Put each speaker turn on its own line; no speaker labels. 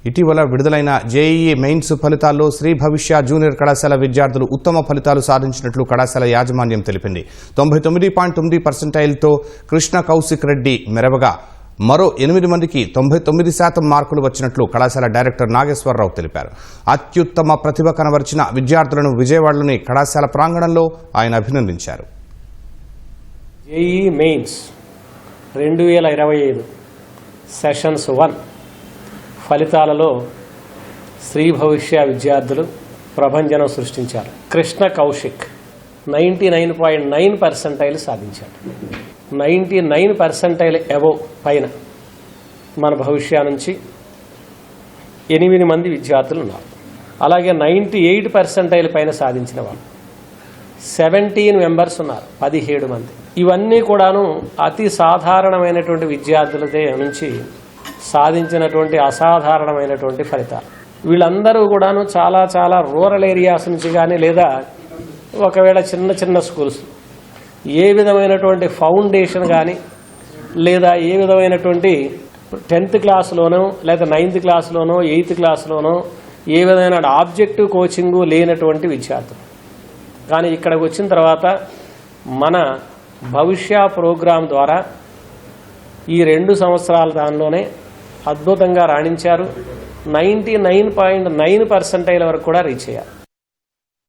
ఇటీవల విడుదలైన JEE mains ఫలితాల్లో శ్రీ భవిష్య జూనియర్ కళాశాల విద్యార్థులు ఉత్తమ ఫలితాలు సాధించినట్లు కళాశాల యాజమాన్యం తెలిపింది. 99.9%తో కృష్ణ కౌశిక్ రెడ్డి మెరవగా మరో 8 మందికి 99% మార్కులు వచ్చినట్లు కళాశాల డైరెక్టర్ నాగేశ్వరరావు తెలిపారు. అత్యుత్తమ ప్రతిభ కనబరిచిన విద్యార్థులను విజయవాడలోని కళాశాల ప్రాంగణంలో ఆయన అభినందించారు.
జేఈఈ మెయిన్స్ 2025 సెషన్స్ 1 ఫలితాలలో శ్రీ భవిష్య విద్యార్థులు ప్రభంజనం సృష్టించారు. కృష్ణ కౌశిక్ 99.9% సాధించాడు. 99% అబోవ్ పైన మన భవిష్య నుంచి 8 మంది విద్యార్థులు ఉన్నారు. అలాగే 98% పైన సాధించిన వాళ్ళు 17 మెంబర్స్ ఉన్నారు, 17 మంది. ఇవన్నీ కూడాను అతి సాధారణమైనటువంటి విద్యార్థుల నుంచి సాధించినటువంటి అసాధారణమైనటువంటి ఫలితాలు. వీళ్ళందరూ కూడాను చాలా చాలా రూరల్ ఏరియాస్ నుంచి కానీ లేదా ఒకవేళ చిన్న చిన్న స్కూల్స్ ఏ విధమైనటువంటి ఫౌండేషన్ కానీ లేదా ఏ విధమైనటువంటి 10th క్లాస్లోనో లేదా 9th క్లాస్లోనో 8th క్లాస్లోనో ఏ విధమైన ఆబ్జెక్టివ్ కోచింగు లేనటువంటి విద్యార్థులు. కానీ ఇక్కడికి వచ్చిన తర్వాత మన భవిష్య ప్రోగ్రాం ద్వారా ఈ 2 సంవత్సరాల దానిలోనే అద్భుతంగా రాణించారు. 99.9% వరకు కూడా రీచ్ అయ్యారు.